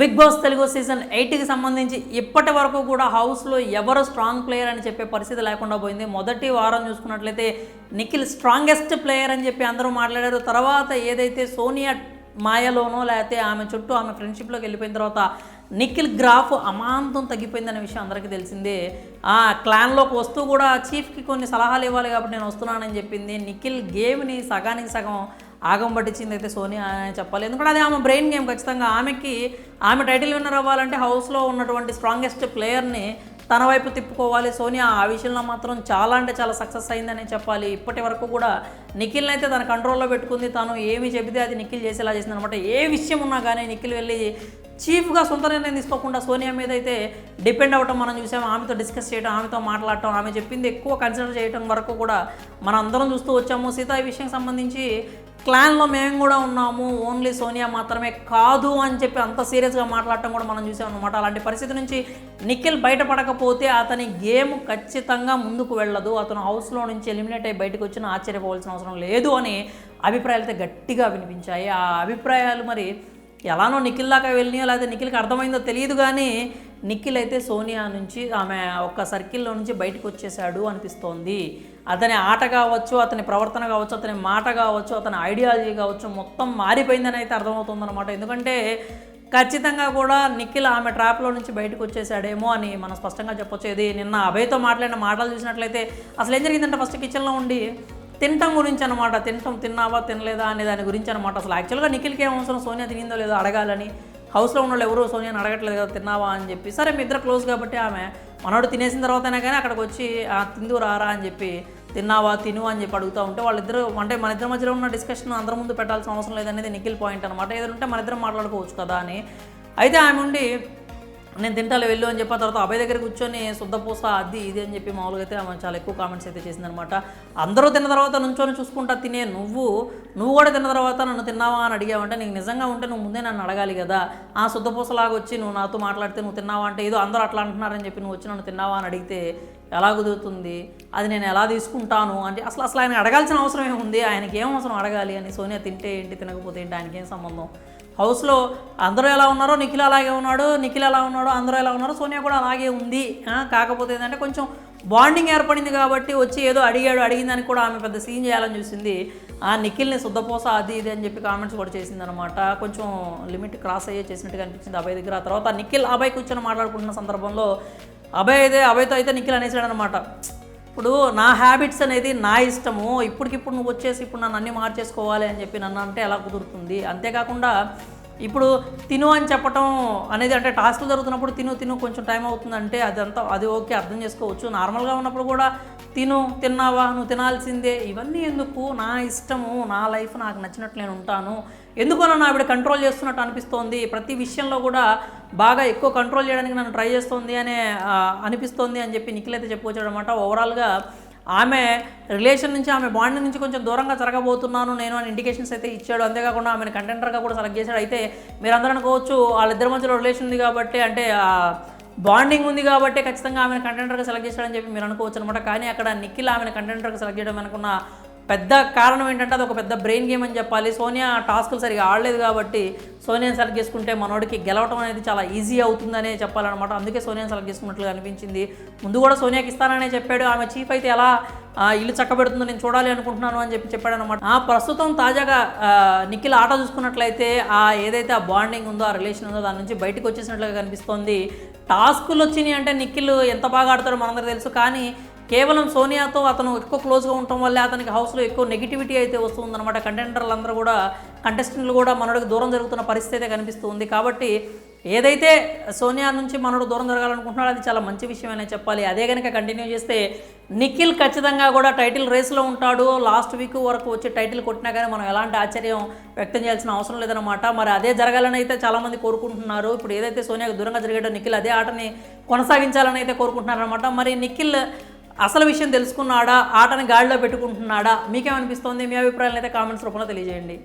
Big boss Telugu season 8కి సంబంధించి ఇప్పటి వరకు కూడా హౌస్లో ఎవరు స్ట్రాంగ్ ప్లేయర్ అని చెప్పే పరిస్థితి లేకుండా పోయింది. మొదటి వారం చూసుకున్నట్లయితే నిఖిల్ స్ట్రాంగెస్ట్ ప్లేయర్ అని చెప్పి అందరూ మాట్లాడారు. తర్వాత ఏదైతే సోనియా మాయలోనో లేకపోతే ఆమె చుట్టూ ఆమె ఫ్రెండ్షిప్లోకి వెళ్ళిపోయిన తర్వాత నిఖిల్ గ్రాఫ్ అమాంతం తగ్గిపోయిందనే విషయం అందరికీ తెలిసిందే. ఆ క్లాన్లోకి వస్తూ కూడా చీఫ్కి కొన్ని సలహాలు ఇవ్వాలి కాబట్టి నేను వస్తున్నానని చెప్పింది. నిఖిల్ గేమ్ని సగానికి సగం ఆగం పట్టించింది అయితే సోనియా అని చెప్పాలి. ఎందుకంటే అది ఆమె బ్రెయిన్ గేమ్. ఖచ్చితంగా ఆమె టైటిల్ విన్నర్ అవ్వాలంటే హౌస్లో ఉన్నటువంటి స్ట్రాంగెస్ట్ ప్లేయర్ని తన వైపు తిప్పుకోవాలి. సోనియా ఆ విషయంలో మాత్రం చాలా అంటే చాలా సక్సెస్ అయిందని చెప్పాలి. ఇప్పటి వరకు కూడా నిఖిల్ని అయితే తన కంట్రోల్లో పెట్టుకుంది. తను ఏమి చెబితే అది నిఖిల్ చేసేలా చేసింది అనమాట. ఏ విషయం ఉన్నా కానీ నిఖిల్ వెళ్ళి చీఫ్గా సొంత నిర్ణయం తీసుకోకుండా సోనియా మీద అయితే డిపెండ్ అవ్వటం మనం చూసాం. ఆమెతో డిస్కస్ చేయడం, ఆమెతో మాట్లాడటం, ఆమె చెప్పింది ఎక్కువ కన్సిడర్ చేయడం వరకు కూడా మనం అందరం చూస్తూ వచ్చాము. సీత ఈ విషయం సంబంధించి క్లాన్లో మేము కూడా ఉన్నాము, ఓన్లీ సోనియా మాత్రమే కాదు అని చెప్పి అంత సీరియస్గా మాట్లాడటం కూడా మనం చూసాం అనమాట. అలాంటి పరిస్థితి నుంచి నిఖిల్ బయటపడకపోతే అతని గేమ్ ఖచ్చితంగా ముందుకు వెళ్ళదు. అతను హౌస్లో నుంచి ఎలిమినేట్ అయ్యి బయటకు వచ్చినా ఆశ్చర్యపోవాల్సిన అవసరం లేదు అని అభిప్రాయాలు అయితే గట్టిగా వినిపించాయి. ఆ అభిప్రాయాలు మరి ఎలానో నిఖిల్ దాకా వెళ్ళినాయో లేకపోతే నిఖిల్కి అర్థమైందో తెలియదు, కానీ నిఖిల్ అయితే సోనియా నుంచి ఆమె ఒక్క సర్కిల్లో నుంచి బయటకు వచ్చేసాడు అనిపిస్తోంది. అతని ఆట కావచ్చు, అతని ప్రవర్తన కావచ్చు, అతని మాట కావచ్చు, అతని ఐడియాలజీ కావచ్చు, మొత్తం మారిపోయిందని అయితే అర్థమవుతుందన్నమాట. ఎందుకంటే ఖచ్చితంగా కూడా నిఖిల్ ఆమె ట్రాప్లో నుంచి బయటకు వచ్చేసాడేమో అని మనం స్పష్టంగా చెప్పొచ్చు. ఇది నిన్న అభయ్తో మాట్లాడిన మాటలు చూసినట్లయితే అసలు ఏం జరిగిందంటే ఫస్ట్ కిచెన్లో ఉండి తినటం గురించి అనమాట. తిన్నావా తినలేదా అనే దాని గురించి అనమాట. అసలు యాక్చువల్గా నిఖిల్కి ఏం అవసరం సోనియా తినిందో లేదో అడగాలని. హౌస్లో ఉన్న వాళ్ళు ఎవరు సోనియాని అడగట్లేదు కదా తిన్నావా అని చెప్పి. సరే మీ ఇద్దరు క్లోజ్ కాబట్టి ఆమె మనోడు తినేసిన తర్వాతైనా కానీ అక్కడికి వచ్చి తిందు రారా అని చెప్పి తిన్నావా తిను అని చెప్పి అడుగుతూ ఉంటే వాళ్ళిద్దరు అంటే మన ఇద్దరి మధ్యలో ఉన్న డిస్కషన్ అందరి ముందు పెట్టాల్సిన అవసరం లేదనేది నిఖిల్ పాయింట్ అనమాట. ఏదంటే మన ఇద్దరం మాట్లాడుకోవచ్చు కదా అని. అయితే ఆమె ఉండి నేను తింటాలే వెళ్ళు అని చెప్పిన తర్వాత అభయ్ దగ్గర కూర్చొని శుద్ధపూస అది ఇది అని చెప్పి మామూలుగా అయితే ఆమె చాలా ఎక్కువ కామెంట్స్ అయితే చేసిందనమాట. అందరూ తిన్న తర్వాత నుంచొని చూసుకుంటా తినే నువ్వు కూడా తిన్న తర్వాత నన్ను తిన్నావా అని అడిగావంటే నీకు నిజంగా ఉంటే నువ్వు ముందే నన్ను అడగాలి కదా. ఆ శుద్ధపూసలాగా వచ్చి నువ్వు నాతో మాట్లాడితే నువ్వు తిన్నావా అంటే ఏదో అందరూ అట్లా అంటున్నారని చెప్పి నువ్వు వచ్చి నన్ను తిన్నావా అని అడిగితే ఎలా కుదురుతుంది, అది నేను ఎలా తీసుకుంటాను అంటే అసలు ఆయన అడగాల్సిన అవసరం ఏముంది, ఆయనకి ఏం అవసరం అడగాలి అని. సోనియా తింటే ఏంటి తినకపోతే ఏంటి ఆయనకి ఏం సంబంధం. హౌస్లో అందరూ ఎలా ఉన్నారో నిఖిల్ అలాగే ఉన్నాడు, నిఖిల్ ఎలా ఉన్నాడో అందరూ ఎలా ఉన్నారో సోనియా కూడా అలాగే ఉంది. కాకపోతే ఏంటంటే కొంచెం బాండింగ్ ఏర్పడింది కాబట్టి వచ్చి ఏదో అడిగిందని కూడా ఆమె పెద్ద సీన్ చేయాలని చూసింది. ఆ నిఖిల్ని శుద్ధపోస అది ఇది అని చెప్పి కామెంట్స్ కూడా చేసింది అనమాట. కొంచెం లిమిట్ క్రాస్ అయ్యే చేసినట్టుగా అనిపించింది అభయ్ దగ్గర. ఆ తర్వాత నిఖిల్ అభయ్ కూర్చొని మాట్లాడుకుంటున్న సందర్భంలో అభయ్తో అయితే నిఖిల్ అనేసాడనమాట, ఇప్పుడు నా హ్యాబిట్స్ అనేది నా ఇష్టము, ఇప్పటికిప్పుడు నువ్వు వచ్చేసి ఇప్పుడు నన్ను అన్నీ మార్చేసుకోవాలి అని చెప్పి నన్ను అంటే ఎలా కుదురుతుంది. అంతేకాకుండా ఇప్పుడు తిను అని చెప్పటం అనేది అంటే టాస్క్లు జరుగుతున్నప్పుడు తిను కొంచెం టైం అవుతుందంటే అది ఓకే అర్థం చేసుకోవచ్చు. నార్మల్గా ఉన్నప్పుడు కూడా తిన్నావా నువ్వు తినాల్సిందే, ఇవన్నీ ఎందుకు, నా ఇష్టము నా లైఫ్ నాకు నచ్చినట్లు నేను ఉంటాను, ఎందుకో నన్ను ఆవిడ కంట్రోల్ చేస్తున్నట్టు అనిపిస్తోంది, ప్రతి విషయంలో కూడా బాగా ఎక్కువ కంట్రోల్ చేయడానికి నన్ను ట్రై చేస్తోంది అనిపిస్తోంది అని చెప్పి నిఖిల్ అయితే చెప్పుకొచ్చాడు అనమాట. ఓవరాల్గా ఆమె రిలేషన్ నుంచి ఆమె బాండ్ నుంచి కొంచెం దూరంగా జరగబోతున్నాను నేను అని ఇండికేషన్స్ అయితే ఇచ్చాడు. అంతేకాకుండా ఆమెను కంటెండర్గా కూడా సెలెక్ట్ చేశాడు. అయితే మీరు అందరూ అనుకోవచ్చు వాళ్ళిద్దరి మధ్యలో రిలేషన్ ఉంది కాబట్టి అంటే బాండింగ్ ఉంది కాబట్టి ఖచ్చితంగా ఆమెను కంటెండర్గా సెలెక్ట్ చేశాడని చెప్పి మీరు అనుకోవచ్చు అనమాట. కానీ అక్కడ నిఖిల్ ఆమెను కంటెండర్గా సెలెక్ట్ చేయడం అనుకున్న పెద్ద కారణం ఏంటంటే అది ఒక పెద్ద బ్రెయిన్ గేమ్ అని చెప్పాలి. సోనియా టాస్కులు సరిగా ఆడలేదు కాబట్టి సోనియాని సెలెక్ట్ చేసుకుంటే మనోడికి గెలవడం అనేది చాలా ఈజీ అవుతుందనే చెప్పాలన్నమాట. అందుకే సోనియాని సెలెక్ట్ చేసుకున్నట్లుగా అనిపించింది. ముందు కూడా సోనియాకి ఇస్తాననే చెప్పాడు. ఆమె చీఫ్ అయితే ఎలా ఇల్లు చక్కబెడుతుందో నేను చూడాలి అనుకుంటున్నాను అని చెప్పాడనమాట. ప్రస్తుతం తాజాగా నిఖిల్ ఆట చూసుకున్నట్లయితే ఏదైతే ఆ బాండింగ్ ఉందో ఆ రిలేషన్ ఉందో దాని నుంచి బయటకు వచ్చేసినట్లుగా కనిపిస్తోంది. టాస్కులు వచ్చినాయి అంటే నిఖిల్ ఎంత బాగా ఆడతాడో మనందరికీ తెలుసు. కానీ కేవలం సోనియాతో అతను ఎక్కువ క్లోజ్గా ఉండటం వల్లే అతనికి హౌస్లో ఎక్కువ నెగిటివిటీ అయితే వస్తుందన్నమాట. కంటెస్టెంట్లు కూడా మనోడికి దూరం జరుగుతున్న పరిస్థితి అయితే కనిపిస్తుంది. కాబట్టి ఏదైతే సోనియా నుంచి మనోడు దూరం జరగాలనుకుంటున్నాడో అది చాలా మంచి విషయం అనే చెప్పాలి. అదే కనుక కంటిన్యూ చేస్తే నిఖిల్ ఖచ్చితంగా కూడా టైటిల్ రేస్లో ఉంటాడు. లాస్ట్ వీక్ వరకు వచ్చి టైటిల్ కొట్టినా కానీ మనం ఎలాంటి ఆశ్చర్యం వ్యక్తం చేయాల్సిన అవసరం లేదనమాట. మరి అదే జరగాలని అయితే చాలామంది కోరుకుంటున్నారు. ఇప్పుడు ఏదైతే సోనియాకు దూరంగా జరిగాడో నిఖిల్ అదే ఆటని కొనసాగించాలని అయితే కోరుకుంటున్నారనమాట. మరి నిఖిల్ అసలు విషయం తెలుసుకున్నాడా, ఆటని గాడిలో పెట్టుకుంటున్నాడా, మీకేమనిపిస్తోంది? మీ అభిప్రాయాలను అయితే కామెంట్స్ రూపంలో తెలియజేయండి.